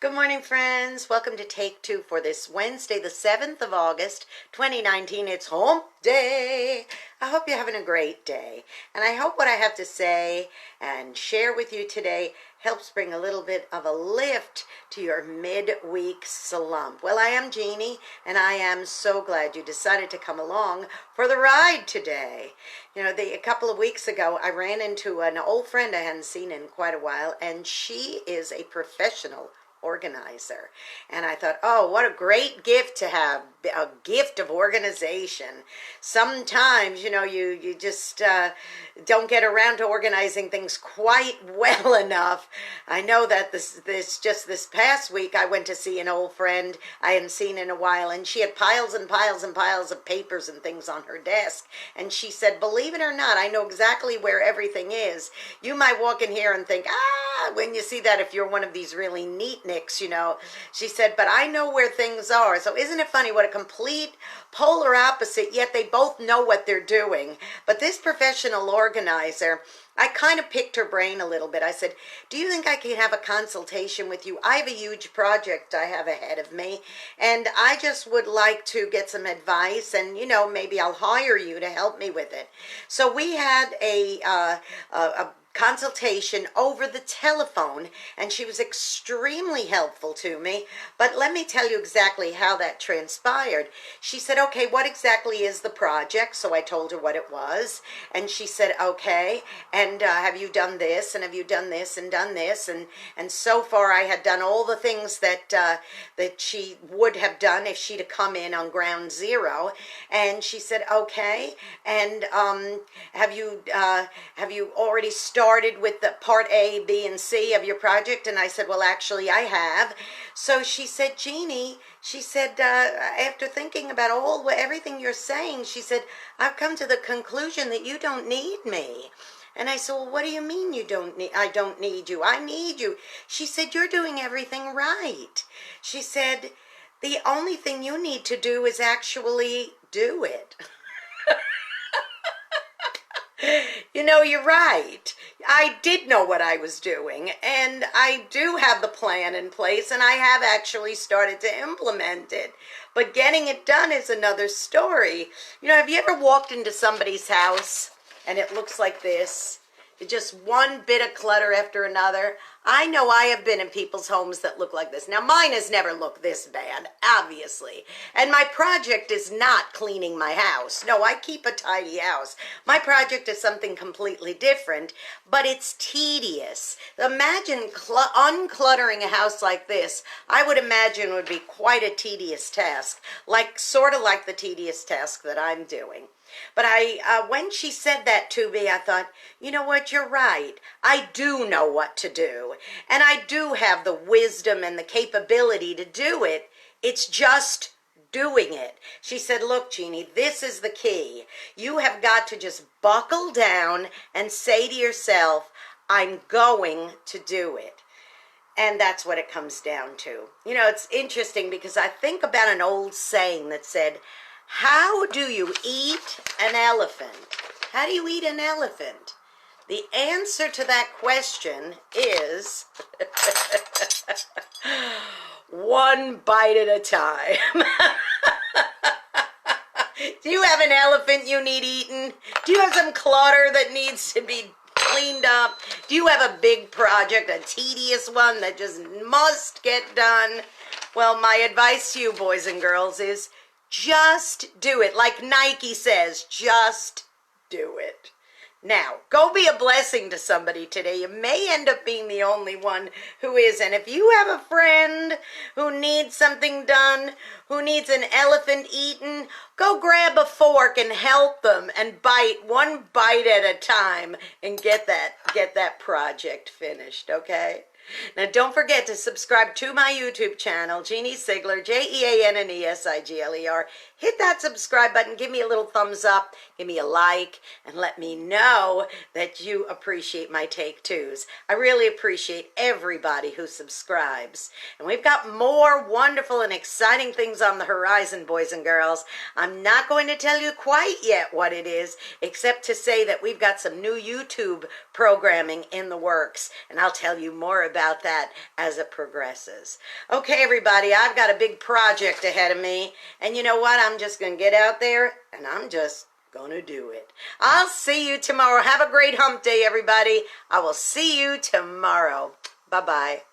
Good morning, friends. Welcome to Take Two for this Wednesday, the 7th of August, 2019. It's Hump Day. I hope you're having a great day. And I hope what I have to say and share with you today helps bring a little bit of a lift to your midweek slump. Well, I am Jeannie, and I am so glad you decided to come along for the ride today. You know, a couple of weeks ago, I ran into an old friend I hadn't seen in quite a while, and she is a professional organizer. And I thought, oh, what a great gift to have, a gift of organization. Sometimes, you know, you just don't get around to organizing things quite well enough. I know that this past week I went to see an old friend I hadn't seen in a while, and she had piles and piles and piles of papers and things on her desk. And she said, believe it or not, I know exactly where everything is. You might walk in here and think, when you see that, if you're one of these really neat nicks, you know, she said, but I know where things are. So isn't it funny what a complete polar opposite, yet they both know what they're doing. But this professional organizer, I kind of picked her brain a little bit. I said, do you think I can have a consultation with you? I have a huge project I have ahead of me, and I just would like to get some advice, and, you know, maybe I'll hire you to help me with it. So we had a consultation over the telephone, and she was extremely helpful to me. But let me tell you exactly how that transpired. She said, okay, what exactly is the project? So I told her what it was, and she said, okay, and have you done this, and have you done this, and done this, and so far I had done all the things that that she would have done if she'd have come in on ground zero. And she said, okay, and have you already started with the part A, B, and C of your project? And I said, well, actually I have. So she said, Jeannie, she said, after thinking about everything you're saying, she said, I've come to the conclusion that you don't need me. And I said, well, what do you mean you don't need, I don't need you? I need you. She said, you're doing everything right. She said, the only thing you need to do is actually do it. You know, you're right. I did know what I was doing, and I do have the plan in place, and I have actually started to implement it. But getting it done is another story. You know, have you ever walked into somebody's house and it looks like this? Just one bit of clutter after another. I know I have been in people's homes that look like this. Now, mine has never looked this bad, obviously. And my project is not cleaning my house. No, I keep a tidy house. My project is something completely different, but it's tedious. Imagine uncluttering a house like this. I would imagine would be quite a tedious task, sort of like the tedious task that I'm doing. But when she said that to me, I thought, you know what, you're right. I do know what to do. And I do have the wisdom and the capability to do it. It's just doing it. She said, look, Jeannie, this is the key. You have got to just buckle down and say to yourself, I'm going to do it. And that's what it comes down to. You know, it's interesting because I think about an old saying that said, how do you eat an elephant? How do you eat an elephant? The answer to that question is one bite at a time. Do you have an elephant you need eaten? Do you have some clutter that needs to be cleaned up? Do you have a big project, a tedious one that just must get done? Well, my advice to you, boys and girls, is just do it. Like Nike says, just do it. Now, go be a blessing to somebody today. You may end up being the only one who is. And if you have a friend who needs something done, who needs an elephant eaten, go grab a fork and help them and bite one bite at a time and get that project finished, okay? Now, don't forget to subscribe to my YouTube channel, Jeanne Sigler, Jeanne Sigler. hit that subscribe button, give me a little thumbs up, give me a like, and let me know that you appreciate my Take Twos. I really appreciate everybody who subscribes. And we've got more wonderful and exciting things on the horizon, boys and girls. I'm not going to tell you quite yet what it is, except to say that we've got some new YouTube programming in the works, and I'll tell you more about that as it progresses. Okay, everybody, I've got a big project ahead of me, and you know what? I'm just going to get out there, and I'm just going to do it. I'll see you tomorrow. Have a great hump day, everybody. I will see you tomorrow. Bye-bye.